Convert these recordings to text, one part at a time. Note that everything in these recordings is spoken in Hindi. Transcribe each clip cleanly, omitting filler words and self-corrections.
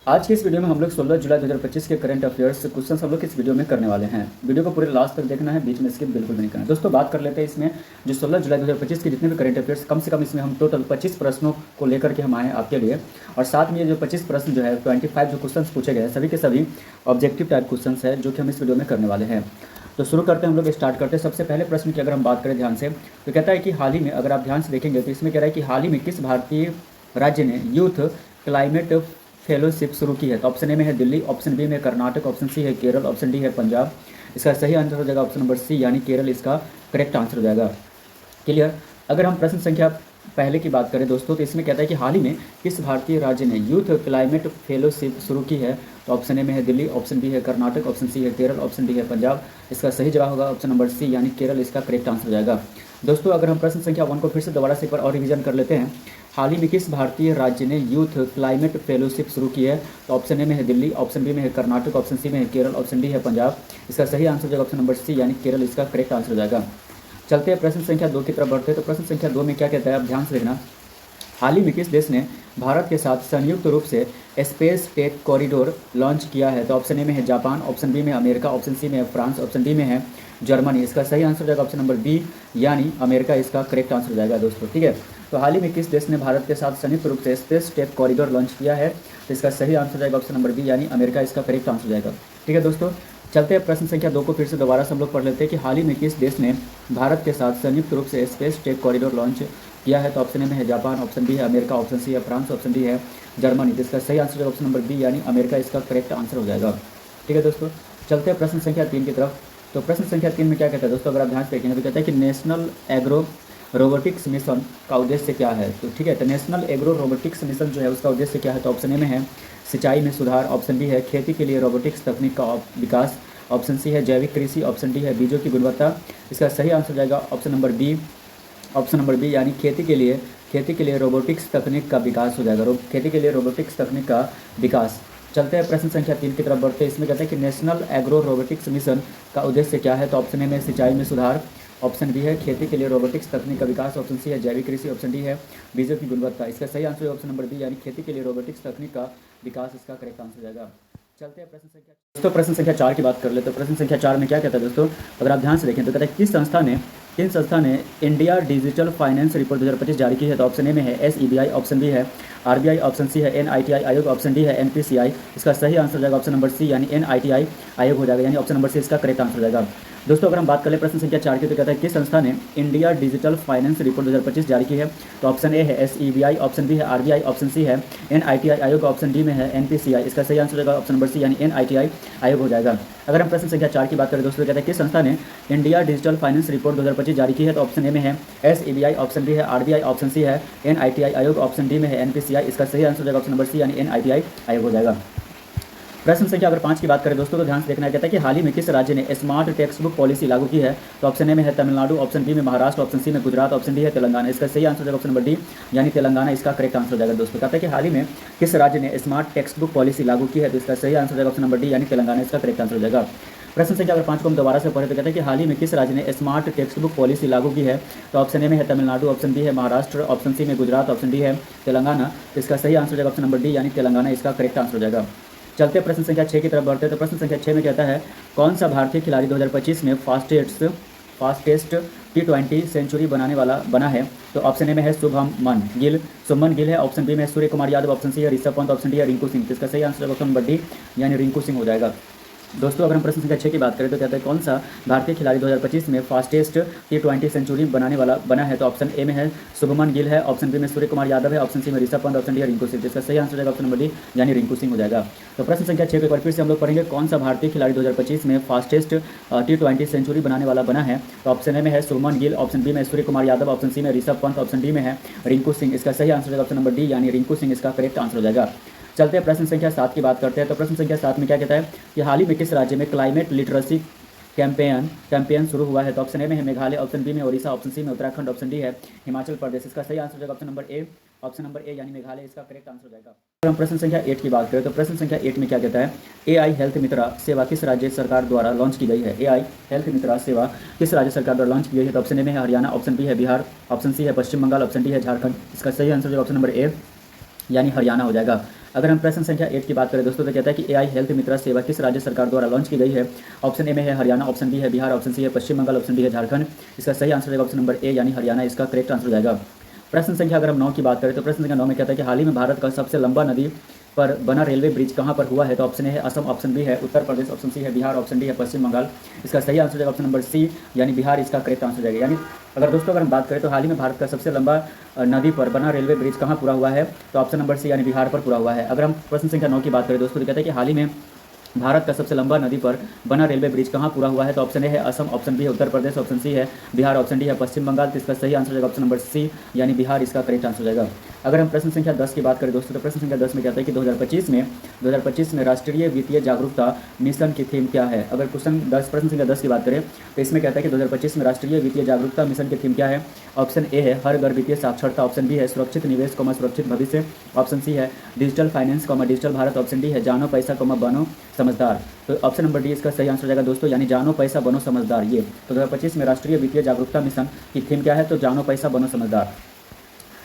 आज की इस वीडियो में हम लोग 16 जुलाई 2025 के करंट अफेयर्स क्वेश्चन हम लोग इस वीडियो में करने वाले हैं। वीडियो को पूरे लास्ट तक देखना है, बीच में स्किप बिल्कुल भी नहीं करना है। दोस्तों बात कर लेते हैं इसमें जो 16 जुलाई 2025 के जितने भी करंट अफेयर्स, कम से कम इसमें हम टोटल 25 प्रश्नों को लेकर के हम आए हैं आपके लिए। और साथ में ये जो 25 प्रश्न जो है 25 जो क्वेश्चन पूछे गए हैं सभी के सभी ऑब्जेक्टिव टाइप क्वेश्चन है जो कि हम इस वीडियो में करने वाले हैं। तो शुरू करते हैं, हम लोग स्टार्ट करते हैं। सबसे पहले प्रश्न की अगर हम बात करें ध्यान से तो कहता है कि हाल ही में, अगर आप ध्यान से देखेंगे तो इसमें कह रहा है कि हाल ही में किस भारतीय राज्य ने यूथ क्लाइमेट फेलोशिप शुरू की है। तो ऑप्शन ए में है दिल्ली, ऑप्शन बी में कर्नाटक, ऑप्शन सी है केरल, ऑप्शन डी है पंजाब। इसका सही आंसर हो जाएगा ऑप्शन नंबर सी यानी केरल इसका करेक्ट आंसर हो जाएगा। क्लियर। अगर हम प्रश्न संख्या पहले की बात करें दोस्तों तो इसमें कहता है कि हाल ही में किस भारतीय राज्य ने यूथ क्लाइमेट फेलोशिप शुरू की है। तो ऑप्शन ए में है दिल्ली, ऑप्शन बी है कर्नाटक, ऑप्शन सी है केरल, ऑप्शन डी है पंजाब। इसका सही जवाब होगा ऑप्शन नंबर सी यानी केरल इसका करेक्ट आंसर हो जाएगा। दोस्तों अगर हम प्रश्न संख्या 1 को फिर से दोबारा से एक बार और रिवीजन कर लेते हैं। हाल ही में किस भारतीय राज्य ने यूथ क्लाइमेट फेलोशिप शुरू की है। तो ऑप्शन ए में है दिल्ली, ऑप्शन बी में है कर्नाटक, ऑप्शन सी में है केरल, ऑप्शन डी है पंजाब। इसका सही आंसर हो जाएगा ऑप्शन नंबर सी यानी केरल इसका करेक्ट आंसर हो जाएगा। चलते हैं प्रश्न संख्या 2 की तरफ बढ़ते हैं। तो प्रश्न संख्या 2 में क्या कहता है आप ध्यान से देखना। हाल ही में किस देश ने भारत के साथ संयुक्त रूप से स्पेस टेक कॉरिडोर लॉन्च किया है। तो ऑप्शन ए में है जापान, ऑप्शन बी में अमेरिका, ऑप्शन सी में है फ्रांस, ऑप्शन डी में है जर्मनी। इसका सही आंसर हो जाएगा ऑप्शन नंबर बी यानी अमेरिका इसका करेक्ट आंसर हो जाएगा दोस्तों। ठीक है, तो हाल ही में किस देश ने भारत के साथ संयुक्त रूप से स्पेस टेक कॉरिडोर लॉन्च किया है। तो इसका सही आंसर हो जाएगा ऑप्शन नंबर बी यानी अमेरिका इसका करेक्ट आंसर हो जाएगा। ठीक है दोस्तों, चलते हैं प्रश्न संख्या 2 को फिर से दोबारा से हम लोग पढ़ लेते हैं कि हाल ही में किस देश ने भारत के साथ संयुक्त रूप से स्पेस टेक कॉरिडोर लॉन्च किया है। तो ऑप्शन ए में है जापान, ऑप्शन बी है अमेरिका, ऑप्शन सी है फ्रांस, ऑप्शन डी है जर्मनी। तो इसका सही आंसर है ऑप्शन नंबर बी यानी अमेरिका इसका करेक्ट आंसर हो जाएगा। ठीक है दोस्तों, चलते हैं प्रश्न संख्या 3 की तरफ। तो प्रश्न संख्या 3 में क्या कहता है दोस्तों, अगर आप ध्यान से देखेंगे तो कहता है कि नेशनल एग्रो रोबोटिक्स मिशन का उद्देश्य क्या है। तो ठीक है, तो नेशनल एग्रो रोबोटिक्स मिशन जो है उसका उद्देश्य क्या है। तो ऑप्शन ए में है सिंचाई में सुधार, ऑप्शन बी है खेती के लिए रोबोटिक्स तकनीक का विकास, ऑप्शन सी है जैविक कृषि, ऑप्शन डी है बीजों की गुणवत्ता। इसका सही आंसर हो जाएगा option number B, option number B यानी खेती के लिए रोबोटिक्स तकनीक का विकास हो जाएगा। खेती के लिए रोबोटिक्स तकनीक का विकास। चलते हैं प्रश्न संख्या 3 की तरफ बढ़ते हैं। इसमें कहते हैं कि नेशनल एग्रो रोबोटिक्स मिशन का उद्देश्य क्या है। तो ऑप्शन ए में सिंचाई में सुधार, ऑप्शन बी है खेती के लिए रोबोटिक्स तकनीक का विकास, ऑप्शन सी है जैविक कृषि, ऑप्शन डी है बीजों की गुणवत्ता। इसका सही आंसर है ऑप्शन नंबर बी यानी खेती के लिए रोबोटिक्स तकनीक का विकास इसका करेक्ट आंसर हो जाएगा। चलते हैं प्रश्न संख्या दोस्तों प्रश्न संख्या 4 की बात कर लेते हैं। प्रश्न संख्या 4 में क्या कहता है दोस्तों, अगर आप ध्यान से देखें तो कहता है किन संस्था ने इंडिया डिजिटल फाइनेंस रिपोर्ट 2025 जारी की है। तो ऑप्शन ए में है SEBI, ऑप्शन बी है RBI, ऑप्शन सी है NITI आयोग, ऑप्शन डी है NPCI। इसका सही आंसर हो जाएगा ऑप्शन नंबर सी यानी NITI आयोग हो जाएगा, यानी ऑप्शन नंबर सी इसका करेक्ट आंसर हो जाएगा। दोस्तों अगर हम बात करें प्रश्न संख्या 4 की तो कहता है किस संस्था ने इंडिया डिजिटल फाइनेंस रिपोर्ट 2025 जारी की है। तो ऑप्शन ए है SEBI, ऑप्शन बी है RBI, ऑप्शन सी है NITI आयोग, ऑप्शन डी में है NPCI। इसका सही आंसर हो जाएगा ऑप्शन नंबर सी यानी NITI आयोग हो जाएगा। अगर हम प्रश्न संख्या 4 की बात करें दोस्तों, कहते हैं किस संस्था ने इंडिया डिजिटल फाइनेंस रिपोर्ट 2025 जारी की है। तो ऑप्शन ए में है SEBI, ऑप्शन बी है RBI, ऑप्शन सी है NITI आयोग, ऑप्शन डी में है NPCI। इसका सही आंसर हो जाएगा ऑप्शन नंबर सी यानी NITI आयोग हो जाएगा। प्रश्न संख्या अगर 5 की बात करें दोस्तों तो ध्यान से देखना है, कहता है कि हाल ही में किस राज्य ने स्मार्ट टेक्स्ट बुक पॉलिसी लागू की है। तो ऑप्शन ए में है तमिलनाडु, ऑप्शन बी में महाराष्ट्र, ऑप्शन सी में गुजरात, ऑप्शन डी है तेलंगाना। इसका सही आंसर हो जाएगा ऑप्शन नंबर डी यानी तेलंगाना इसका करेक्ट आंसर हो जाएगा। दोस्तों कहता है कि हाल ही में किस राज्य ने स्मार्ट टेक्स्ट बुक पॉलिसी लागू की है। तो इसका सही आंसर हो जाएगा ऑप्शन नंबर डी यानी तेलंगाना इसका करेक्ट आंसर हो जाएगा। प्रश्न संख्या अगर 5 को हम दोबारा से पढ़े तो कहते हैं कि हाल ही में किस राज्य ने स्मार्ट टेक्स्ट बुक पॉलिसी लागू की है। तो ऑप्शन ए में है तमिलनाडु, ऑप्शन बी है महाराष्ट्र, ऑप्शन सी में गुजरात, ऑप्शन डी है तेलंगाना। तो इसका सही आंसर हो जाएगा ऑप्शन नंबर डी यानी तेलंगाना इसका करेक्ट आंसर हो जाएगा। चलते प्रश्न संख्या 6 की तरफ बढ़ते हैं। तो प्रश्न संख्या 6 में कहता है कौन सा भारतीय खिलाड़ी 2025 में फास्टेस्ट T20 सेंचुरी बना है। तो ऑप्शन ए में है शुभमन गिल है, ऑप्शन बी में सूर्य कुमार यादव, ऑप्शन सी है ऋषभ पंत, ऑप्शन डी है रिंकू सिंह। इसका सही आंसर ऑप्शन नंबर डी यानी रिंकू सिंह हो जाएगा। दोस्तों अगर हम प्रश्न संख्या 6 की बात करें तो कहते हैं कौन सा भारतीय खिलाड़ी 2025 में फास्टेस्ट T20 सेंचुरी बना है। तो ऑप्शन ए में है शुभमन गिल है, ऑप्शन बी में सूर्य कुमार यादव है, ऑप्शन सी में ऋषभ पंत, ऑप्शन डी है रिंकू सिंह। इसका सही आंसर होगा ऑप्शन नंबर डी यानी रिंकू सिंह हो जाएगा। तो प्रश्न संख्या 6 को एक बार फिर से हम लोग पढ़ेंगे, कौन सा भारतीय खिलाड़ी 2025 में फास्टेस्ट T20 सेंचुरी बना है। तो ऑप्शन ए में है शुभमन गिल, ऑप्शन बी में सूर्य कुमार यादव, ऑप्शन सी में ऋषभ पंत, ऑप्शन डी में है रिंकू सिंह। इसका सही आंसर होगा ऑप्शन नंबर डी यानी रिंकू सिंह इसका करेक्ट आंसर हो जाएगा। चलते हैं प्रश्न संख्या 7 की बात करते हैं। तो प्रश्न संख्या 7 में क्या कहता है कि हाल ही में किस राज्य में क्लाइमेट लिटरेसी कैंपेन शुरू हुआ है। तो ऑप्शन ए में है मेघालय, ऑप्शन बी में ओडिशा, ऑप्शन सी में उत्तराखंड, ऑप्शन डी है हिमाचल प्रदेश। इसका सही आंसर हो जाएगा ऑप्शन नंबर ए यानी मेघालय इसका करेक्ट आंसर हो जाएगा। अगर हम प्रश्न संख्या 8 की बात करें तो प्रश्न संख्या 8 में क्या कहता है AI हेल्थ मित्रा सेवा किस राज्य सरकार द्वारा लॉन्च की गई है। AI हेल्थ मित्रा सेवा किस राज्य सरकार द्वारा लॉन्च की गई है। तो ऑप्शन ए में है हरियाणा, ऑप्शन बी है बिहार, ऑप्शन सी है पश्चिम बंगाल, ऑप्शन डी है झारखंड। इसका सही आंसर हो जाएगा ऑप्शन नंबर ए यानी हरियाणा हो जाएगा। अगर हम प्रश्न संख्या 8 की बात करें दोस्तों, तो कहता है कि एआई हेल्थ मित्रा सेवा किस राज्य सरकार द्वारा लॉन्च की गई है। ऑप्शन ए में है हरियाणा, ऑप्शन बी है बिहार, ऑप्शन सी है पश्चिम बंगाल, ऑप्शन डी है झारखंड। इसका सही आंसर रहेगा ऑप्शन नंबर ए यानी हरियाणा, इसका करेक्ट आंसर हो जाएगा। प्रश्न संख्या अगर हम 9 की बात करें तो प्रश्न संख्या 9 में कहता है कि हाल ही में भारत का सबसे लंबा नदी पर बना रेलवे ब्रिज कहाँ पर हुआ है। तो ऑप्शन ए है असम, ऑप्शन बी है उत्तर प्रदेश, ऑप्शन सी है बिहार, ऑप्शन डी है पश्चिम बंगाल। इसका सही आंसर जाएगा ऑप्शन नंबर सी यानी बिहार, इसका करेक्ट आंसर जाएगा। यानी अगर दोस्तों अगर हम बात करें तो हाल ही में भारत का सबसे लंबा नदी पर बना रेलवे ब्रिज कहाँ पूरा हुआ है, तो ऑप्शन नंबर सी यानी बिहार पर पूरा हुआ है। अगर हम प्रश्न संख्या 9 की बात करें दोस्तों, तो कहते हैं कि हाल ही में भारत का सबसे लंबा नदी पर बना रेलवे ब्रिज कहाँ पूरा हुआ है। तो ऑप्शन ए है असम, ऑप्शन बी है उत्तर प्रदेश, ऑप्शन सी है बिहार, ऑप्शन डी है पश्चिम बंगाल। तो इसका सही आंसर हो जाएगा ऑप्शन नंबर सी यानी बिहार, इसका करेक्ट आंसर हो जाएगा। अगर हम प्रश्न संख्या 10 की बात करें दोस्तों, तो प्रश्न संख्या 10 में कहता है कि 2025 में राष्ट्रीय वित्तीय जागरूकता मिशन की थीम क्या है। अगर प्रश्न संख्या 10 की बात करें तो इसमें कहता है कि 2025 में राष्ट्रीय वित्तीय जागरूकता मिशन की थीम क्या है। ऑप्शन ए है हर घर वित्तीय साक्षरता, ऑप्शन बी है सुरक्षित निवेश सुरक्षित भविष्य, ऑप्शन सी है digital finance digital Bharat, option D है जानो पैसा बनो समझदार। तो ऑप्शन नंबर डी इसका सही आंसर हो जाएगा दोस्तों, यानी जानो पैसा बनो समझदार। ये तो 2025 में राष्ट्रीय वित्तीय जागरूकता मिशन की थीम क्या है, तो जानो पैसा बनो समझदार।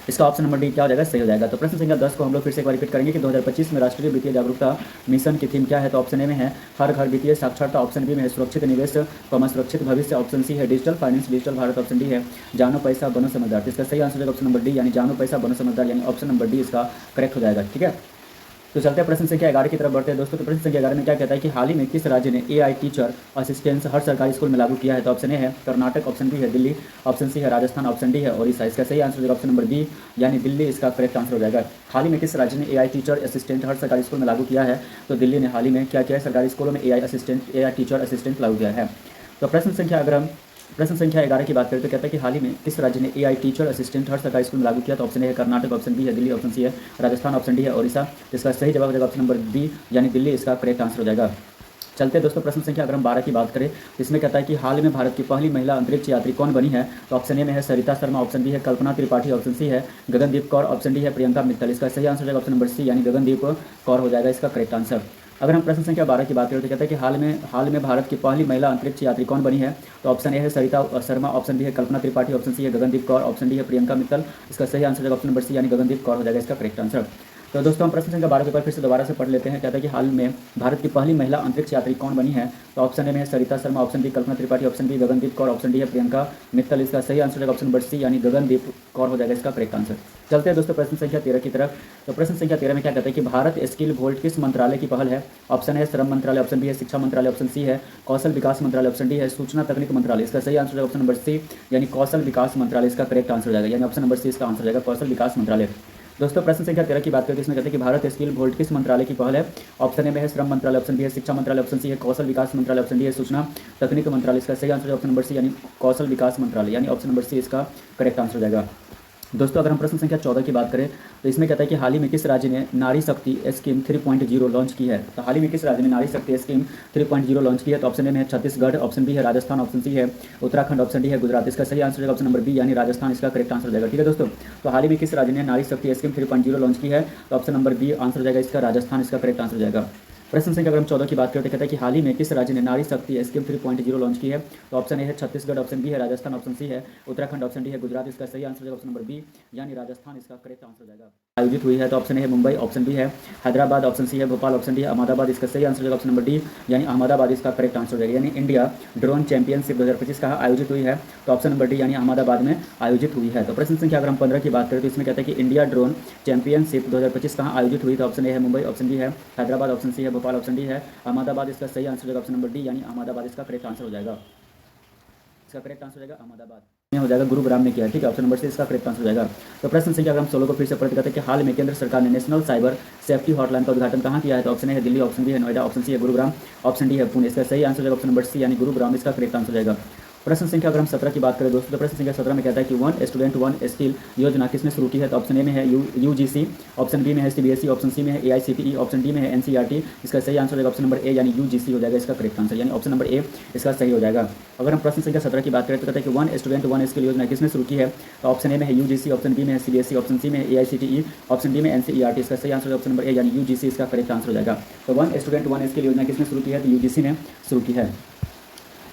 इसका ऑप्शन नंबर डी क्या हो जाएगा, सही हो जाएगा। तो प्रश्न संख्या 10 को हम लोग फिर से एक बार रिपीट करेंगे कि 2025 में राष्ट्रीय वित्तीय जागरूकता मिशन की थीम क्या है। तो ऑप्शन ए में है हर घर वित्तीय साक्षरता, ऑप्शन बी में है सुरक्षित निवेश सुरक्षित भविष्य, ऑप्शन सी है digital finance digital Bharat, option D है जानो पैसा बनो समझदार। तो इसका सही आंसर होगा ऑप्शन नंबर डी यानी जानो पैसा बनो समझदार, यानी ऑप्शन नंबर डी इसका करेक्ट हो जाएगा। ठीक है, तो चलते हैं प्रश्न संख्या 11 की तरफ बढ़ते हैं दोस्तों। तो प्रश्न संख्या 11 में क्या कहता है कि हाल ही में किस राज्य ने एआई टीचर असिस्टेंस हर सरकारी स्कूल में लागू किया है। तो ऑप्शन ए है कर्नाटक, ऑप्शन बी है दिल्ली, ऑप्शन सी है राजस्थान, ऑप्शन डी है ओडिशा। इसका सही आंसर होगा ऑप्शन नंबर बी यानी दिल्ली, इसका करेक्ट आंसर हो जाएगा। हाल ही में किस राज्य ने एआई टीचर असिस्टेंट हर सरकारी स्कूल में लागू किया है। तो दिल्ली ने हाल ही में क्या किया है, सरकारी स्कूलों में एआई टीचर असिस्टेंट लागू किया है। तो प्रश्न संख्या 11 की बात करें तो कहता है कि हाल ही में किस राज्य ने एआई टीचर असिस्टेंट हर सरकारी स्कूल में लागू किया। तो ऑप्शन ए है कर्नाटक, ऑप्शन बी है दिल्ली, ऑप्शन सी है राजस्थान, ऑप्शन डी है ओडिशा। इसका सही जवाब हो जाएगा ऑप्शन नंबर बी यानी दिल्ली, इसका करेक्ट आंसर हो जाएगा। चलते हैं दोस्तों प्रश्न संख्या अगर हम 12 की बात करें तो इसमें कहता है कि हाल में भारत की पहली महिला अंतरिक्ष यात्री कौन बनी है। तो ऑप्शन ए में है सरिता शर्मा, ऑप्शन बी है कल्पना त्रिपाठी, ऑप्शन सी है गगनदीप कौर, ऑप्शन डी है प्रियंका मित्तल। इसका सही आंसर हो जाएगा ऑप्शन नंबर सी यानी गगनदीप कौर हो जाएगा, इसका करेक्ट आंसर। अगर हम प्रश्न संख्या 12 की बात करें तो कहता है कि हाल में भारत की पहली महिला अंतरिक्ष यात्री कौन बनी है। तो ऑप्शन ए है सरिता शर्मा, ऑप्शन बी है कल्पना त्रिपाठी, ऑप्शन सी है गगनदीप कौर, ऑप्शन डी है प्रियंका मित्तल। इसका सही आंसर होगा ऑप्शन नंबर सी यानी गगनदीप कौर हो जाएगा, इसका करेक्ट आंसर। तो दोस्तों हम प्रश्न संख्या 12 के ऊपर फिर से दोबारा से पढ़ लेते हैं। कहता है कि हाल में भारत की पहली महिला अंतरिक्ष यात्री कौन बनी है। तो ऑप्शन ए में है Sarita Sharma, option B Kalpana Tripathi, option B Gagandeep Kaur, option D है प्रियंका मित्तल। इसका सही आंसर होगा ऑप्शन नंबर सी यानी गगनदीप कौर हो जाएगा, इसका करेक्ट आंसर। चलते हैं दोस्तों प्रश्न संख्या 13 की तरफ। तो प्रश्न संख्या 13 में क्या कहता है कि भारत स्किल वोल्ट किस मंत्रालय की पहल है। ऑप्शन है श्रम मंत्रालय, ऑप्शन बी है शिक्षा मंत्रालय, ऑप्शन सी है कौशल विकास मंत्रालय, ऑप्शन डी है सूचना तकनीक मंत्रालय। इसका सही आंसर होगा ऑप्शन नंबर सी यानी कौशल विकास मंत्रालय, इसका करेक्ट आंसर हो जाएगा, यानी ऑप्शन नंबर सी इसका आंसर हो जाएगा कौशल विकास मंत्रालय। दोस्तों प्रश्न संख्या 13 की बात करके इसमें कहते हैं कि भारत स्किल वोल्ट किस मंत्रालय की पहल है। ऑप्शन ए में है श्रम मंत्रालय, ऑप्शन बी है शिक्षा मंत्रालय, ऑप्शन सी है कौशल विकास मंत्रालय, ऑप्शन डी है सूचना तकनीक मंत्रालय। इसका सही आंसर ऑप्शन नंबर सी यानी कौशल विकास मंत्रालय, यानी ऑप्शन नंबर सी इसका करेक्ट आंसर हो जाएगा। दोस्तों अगर हम प्रश्न संख्या 14 की बात करें तो इसमें कहता है कि हाल ही में किस राज्य ने नारी शक्ति स्कीम 3.0 लॉन्च की है। तो हाल ही में किस राज्य ने नारी शक्ति स्कीम 3.0 लॉन्च की है। तो ऑप्शन ए में है छत्तीसगढ़, ऑप्शन बी है राजस्थान, ऑप्शन सी है उत्तराखंड, ऑप्शन डी है गुजरात। इसका सही आंसर ऑप्शन नंबर बी यानी राजस्थान, इसका करेक्ट आंसर हो जाएगा। ठीक है दोस्तों, तो हाल ही में किस राज्य ने नारी शक्ति स्कीम 3.0 लॉन्च की है। तो ऑप्शन नंबर बी आंसर हो जाएगा इसका राजस्थान, इसका करेक्ट आंसर हो जाएगा। प्रश्न संख्या अगर हम 14 की बात करें तो कहता है कि हाल ही में किस राज्य ने नारी शक्ति स्कीम 3.0 लॉन्च की है। तो ऑप्शन ए है छत्तीसगढ़, ऑप्शन बी है राजस्थान, ऑप्शन सी है उत्तराखंड, ऑप्शन डी है गुजरात। इसका सही आंसर ऑप्शन नंबर बी यानी राजस्थान, इसका करेक्ट आंसर हो जाएगा। आयोजित हुई है। तो ऑप्शन ए है मुंबई, ऑप्शन बी है हैदराबाद, ऑप्शन सी है भोपाल, ऑप्शन डी है अहमदाबाद। इसका सही आंसर ऑप्शन नंबर डी यानी अहमदाबाद, इसका करेक्ट आंसर हो जाएगा। यानी इंडिया ड्रोन चैंपियनशिप 2025 कहाँ आयोजित हुई है। तो ऑप्शन नंबर डी यानी अहमदाबाद में आयोजित हुई है। तो प्रश्न संख्या अगर हम 15 की बात करें तो इसमें कहता है कि इंडिया ड्रोन चैंपियनशिप 2025 कहाँ आयोजित हुई। तो ऑप्शन ए है मुंबई, ऑप्शन बी है हैदराबाद, ऑप्शन सी है भोपाल, ऑप्शन डी है अहमदाबाद। इसका सही आंसर होगा ऑप्शन नंबर डी यानी अहमदाबाद, इसका करेक्ट आंसर हो जाएगा। इसका करेक्ट आंसर हो जाएगा अहमदाबाद में हो जाएगा, गुरुग्राम में किया है। ठीक है, ऑप्शन नंबर से इसका करेक्ट आंसर हो जाएगा। तो प्रश्न संख्या अगर हम 16 को फिर से पढ़ते कहते हैं कि हाल में केंद्र सरकार ने नेशनल साइबर सेफ्टी हॉटलाइन का उद्घाटन कहाँ किया है। तो ऑप्शन ए है दिल्ली, ऑप्शन बी है नोएडा, ऑप्शन सी है गुरुग्राम, ऑप्शन डी है पुणे। इसका सही आंसर हो जाएगा ऑप्शन नंबर सी यानी गुरुग्राम, इसका करेक्ट आंसर हो जाएगा। प्रश्न संख्या अगर हम 17 की बात करें दोस्तों तो प्रश्न संख्या 17 में कहता है कि वन स्टूडेंट वन स्किल योजना किसने शुरू की है। तो ऑप्शन ए में है यूजीसी, ऑप्शन बी में है सीबीएसई, ऑप्शन सी में है एआईसीटीई, ऑप्शन डी में है एनसीईआरटी। इसका सही आंसर हो जाएगा ऑप्शन नंबर ए यानी यूजीसी हो जाएगा, इसका करेक्ट आंसर, यानी ऑप्शन नंबर ए इसका सही हो जाएगा। अगर हम प्रश्न संख्या 17 की बात करें तो कहता है कि वन स्टूडेंट वन स्किल योजना किसने शुरू की है। तो ऑप्शन ए में है यूजीसी, ऑप्शन बी में है सीबीएसई, ऑप्शन सी में है एआईसीटीई, ऑप्शन डी में एनसीईआरटी। इसका सही आंसर ऑप्शन नंबर ए यानी यूजीसी, इसका करेक्ट आंसर हो जाएगा। तो वन स्टूडेंट वन स्किल योजना किसने शुरू की है। तो यूजीसी ने शुरू की है।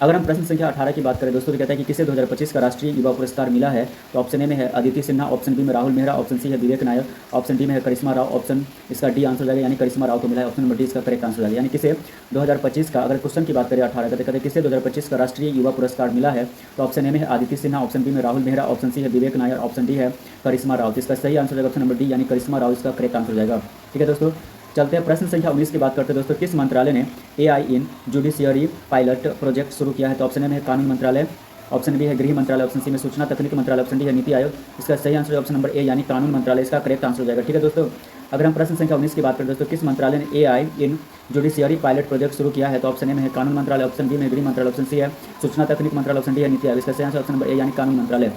अगर हम प्रश्न संख्या 18 की बात करें दोस्तों, तो कहता है कि किसे 2025 का राष्ट्रीय युवा पुरस्कार मिला है। तो ऑप्शन ए में है अदिति सिन्हा, ऑप्शन बी में राहुल मेहरा, ऑप्शन सी है विवेक नायर, ऑप्शन डी में है करिश्मा राव, ऑप्शन इसका डी आंसर हो जाएगा, यानी करिश्मा राव को मिला है। ऑप्शन नंबर डी इसका करेक्ट आंसर हो जाएगा। यानी किसे 2025 का, अगर क्वेश्चन की बात करें 18 का, तो कहते हैं किसे 2025 का राष्ट्रीय युवा पुरस्कार मिला है। तो ऑप्शन ए में है अदिति सिन्हा, ऑप्शन बी में राहुल मेहरा, ऑप्शन सी है विवेक नायर, ऑप्शन डी है करिश्मा राव। तो इसका सही आंसर हो जाएगा ऑप्शन नंबर डी, यानी करिश्मा राव इसका करेक्ट आंसर हो जाएगा। ठीक है दोस्तों, चलते हैं प्रश्न संख्या 19 की बात करते हैं दोस्तों। किस मंत्रालय ने AI इन जुडिशियरी पायलट प्रोजेक्ट शुरू किया है। तो ऑप्शन ए में है कानून मंत्रालय, ऑप्शन बी है गृह मंत्रालय, ऑप्शन सी में सूचना तकनीकी मंत्रालय, ऑप्शन डी है नीति आयोग। इसका सही आंसर है ऑप्शन नंबर ए, यानी कानून मंत्रालय इसका करेक्ट आंसर हो जाएगा। ठीक है दोस्तों, अगर हम प्रश्न संख्या 19 की बात करें दोस्तों, किस मंत्रालय ने AI इन जुडिशियरी पायलट प्रोजेक्ट शुरू किया है। तो ऑप्शन ए में है कानून मंत्रालय, ऑप्शन बी में गृह मंत्रालय, ऑप्शन सी है सूचना तकनीकी मंत्रालय, ऑप्शन डी है नीति आयोग। इसका सही आंसर ऑप्शन नंबर ए, यानी कानून मंत्रालय।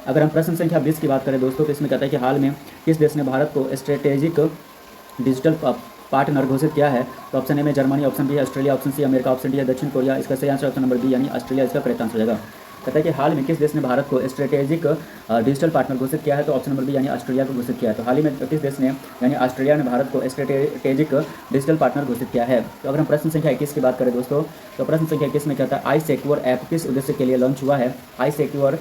अगर हम प्रश्न संख्या 20 की बात करें दोस्तों, तो इसमें कहता है कि हाल में किस देश ने भारत को स्ट्रेटेजिक डिजिटल पार्टनर घोषित किया है। तो ऑप्शन ए में जर्मनी, ऑप्शन बी है Australia, option C America, option D है दक्षिण कोरिया। इसका सही आंसर ऑप्शन नंबर बी, यानी ऑस्ट्रेलिया इसका करेक्ट आंसर हो जाएगा। कहता है कि हाल में किस देश ने भारत को स्ट्रेटेजिक डिजिटल पार्टनर घोषित किया है। तो ऑप्शन नंबर बी, यानी ऑस्ट्रेलिया को घोषित किया है। तो हाल ही में किस देश ने, यानी ऑस्ट्रेलिया ने भारत को स्ट्रेटेजिक डिजिटल पार्टनर घोषित किया है। तो अगर हम प्रश्न संख्या 21 की बात करें दोस्तों, तो प्रश्न संख्या 21 में कहता है आई सिक्योर ऐप किस उद्देश्य के लिए लॉन्च हुआ है। आई सिक्योर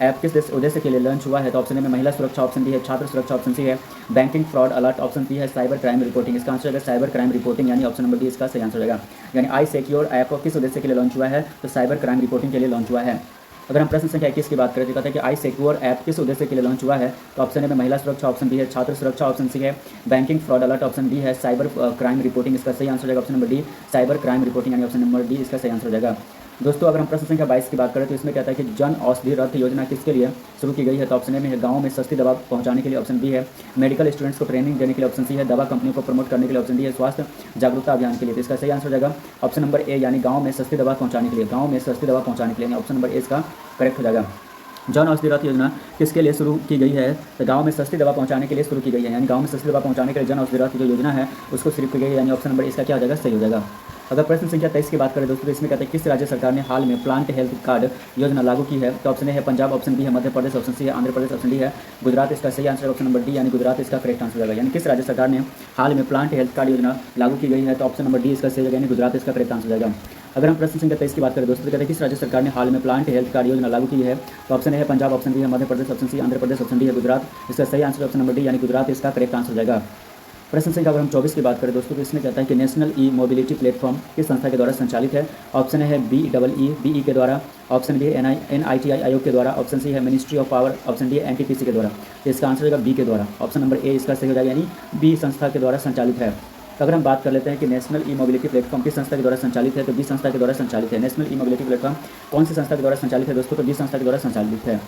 ऐप किस उद्देश्य के लिए लॉन्च हुआ है। तो ऑप्शन ए में महिला सुरक्षा, ऑप्शन बी है छात्र सुरक्षा, ऑप्शन सी है banking fraud alert, option C है साइबर क्राइम रिपोर्टिंग। इसका आंसर है साइबर क्राइम रिपोर्टिंग, यानी ऑप्शन नंबर बी इसका सही आंसर हो जाएगा। यानी आई सिक्योर ऐप किस उद्देश्य के लिए लॉन्च हुआ है। तो साइबर क्राइम रिपोर्टिंग के लिए लॉन्च हुआ है। अगर हम प्रश्न संख्या 21 की बात करें तो कहते हैं कि आई सिक्योर ऐप किस उद्देश्य के लिए लॉन्च हुआ है। तो ऑप्शन ए में महिला सुरक्षा, ऑप्शन बी है छात्र सुरक्षा, ऑप्शन सी है banking fraud alert, option D है साइबर क्राइम रिपोर्टिंग। इसका सही आंसर हो जाएगा option number D, cyber crime reporting, यानी ऑप्शन नंबर डी इसका सही आंसर हो जाएगा। दोस्तों अगर हम प्रश्न संख्या 22 की बात करें तो इसमें कहता है कि जन औषधि रथ योजना किसके लिए शुरू की गई है। तो ऑप्शन ए में है गाँव में सस्ती दवा पहुंचाने के लिए, ऑप्शन बी है मेडिकल स्टूडेंट्स को ट्रेनिंग देने के लिए, ऑप्शन सी है दवा कंपनियों को प्रमोट करने के लिए, ऑप्शन डी है स्वास्थ्य जागरूकता अभियान के लिए। तो इसका सही आंसर हो जाएगा ऑप्शन नंबर ए, यानी गाँव में सस्ती दवा पहुंचाने के लिए, गाँव में सस्ती दवा पहुंचाने के लिए, ऑप्शन नंबर ए इसका करेक्ट हो जाएगा। जन औषधि रथ योजना किसके लिए शुरू की गई है। तो गांव में सस्ती दवा पहुंचाने के लिए शुरू की गई है, यानी गांव में सस्ती दवा पहुंचाने के लिए जन औषधि रथ जो योजना है उसको शुरू की गई है, यानी ऑप्शन नंबर इसका क्या हो जाएगा, सही हो जाएगा। अगर प्रश्न संख्या 23 की बात करें दोस्तों, तो इसमें कहते हैं किस राज्य सरकार ने हाल में प्लांट हेल्थ कार्ड योजना लागू की है। तो ऑप्शन ए है पंजाब, ऑप्शन बी है मध्य प्रदेश, ऑप्शन सी है आंध्र प्रदेश, ऑप्शन डी है गुजरात। इसका सही आंसर ऑप्शन नंबर डी, यानी गुजरात इसका करेक्ट आंसर हो जाएगा। यानी किस राज्य सरकार ने हाल में प्लांट हेल्थ कार्ड योजना लागू की गई है। तो ऑप्शन नंबर डी इसका सही हो जाएगा, यानी गुजरात इसका करेक्ट आंसर हो जाएगा। अगर हम प्रश्न संख्या 23 की बात करें दोस्तों, तो कहते हैं किस राज्य सरकार ने हाल में प्लांट हेल्थ कार्ड योजना लागू की है। तो ऑप्शन ए है पंजाब, ऑप्शन बी है Madhya Pradesh, option C Andhra Pradesh, option D है गुजरात। इसका सही आंसर ऑप्शन नंबर डी, यानी गुजरात इसका करेक्ट आंसर हो जाएगा। प्रश्न संख्या अगर हम 24 की बात करें दोस्तों, तो इसमें कहता है कि नेशनल ई मोबिलिटी प्लेटफॉर्म किस संस्था के द्वारा संचालित है। ऑप्शन है BEE के द्वारा, ऑप्शन बी है NITI आयोग के द्वारा, ऑप्शन सी है ministry of power, option D है NTPC के द्वारा। तो इसका आंसर होगा बी के द्वारा, ऑप्शन नंबर ए इसका सही हो जाएगा, यानी बी संस्था के द्वारा संचालित है। तो अगर हम बात कर लेते हैं कि नेशनल ई मोबिलिटी प्लेटफॉर्म किस संस्था के द्वारा संचालित है, तो बी संस्था के द्वारा संचालित है। नेशनल ई मोबिलिटी प्लेटफॉर्म कौन सी संस्था के द्वारा संचालित है दोस्तों, तो बी संस्था के द्वारा संचालित है।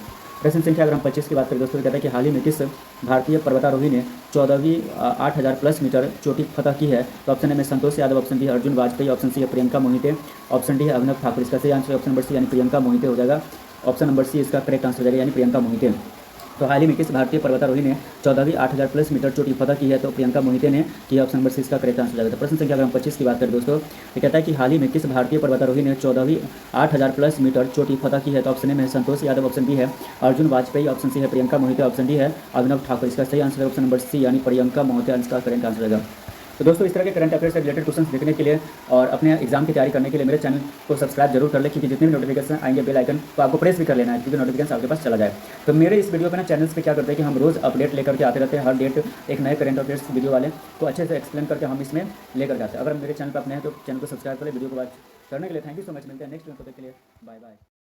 प्रश्न संख्या अगर हम 25 की बात करें दोस्तों, तो कहता है कि हाल ही में किस भारतीय पर्वतारोही ने 14वीं 8000 प्लस मीटर चोटी फतह की है। तो ऑप्शन ए में संतोष यादव, ऑप्शन बी है अर्जुन वाजपेयी, ऑप्शन सी है प्रियंका मोहिते, ऑप्शन डी है अभिनव ठाकुर। इसका सही आंसर ऑप्शन नंबर सी, यानी प्रियंका मोहिते हो जाएगा। ऑप्शन नंबर सी इसका करेक्ट आंसर हो जाएगा, यानी प्रियंका मोहिते। तो हाल ही में किस भारतीय पर्वतारोही ने 14वीं 8000 प्लस मीटर चोटी फतह की है। तो प्रियंका मोहिते ने किया, ऑप्शन नंबर सी इसका करेक्ट आंसर हो जाएगा। तो प्रश्न संख्या अगर हम 25 की बात करें दोस्तों, तो कहता है कि हाल ही में किस भारतीय पर्वतारोही ने 14वीं 8000 प्लस मीटर चोटी फतह की है। तो ऑप्शन ए में संतोष यादव, ऑप्शन बी है अर्जुन वाजपेयी, ऑप्शन सी है प्रियंका मोहिते, ऑप्शन डी है अभिनव ठाकुर। इसका सही आंसर है ऑप्शन नंबर सी, यानी प्रियंका मोहिते इसका करेक्ट आंसर रहेगा। तो दोस्तों इस तरह के करंट अफेयर से रिलेटेड क्वेश्चन देखने के लिए और अपने एग्जाम की तैयारी करने के लिए मेरे चैनल को सब्सक्राइब जरूर कर ले, क्योंकि जितने भी नोटिफिकेशन आएंगे बेल आइकन तो आपको प्रेस भी कर लेना है, क्योंकि नोटिफिकेशन आपके पास चला जाए। तो मेरे इस वीडियो पे ना चैनल्स पे क्या करते हैं कि हम रोज़ अपडेट लेकर के आते रहते हैं, हर डेट एक नए करंट अफेयर्स वीडियो वाले तो अच्छे से एक्सप्लेन करके हम इसमें लेकर जाते हैं। अगर मेरे चैनल पर अपने हैं तो चैनल को सब्सक्राइब करें। वीडियो को वॉच करने के लिए थैंक यू सो मच। मिलते हैं नेक्स्ट वीडियो के लिए, बाय बाय।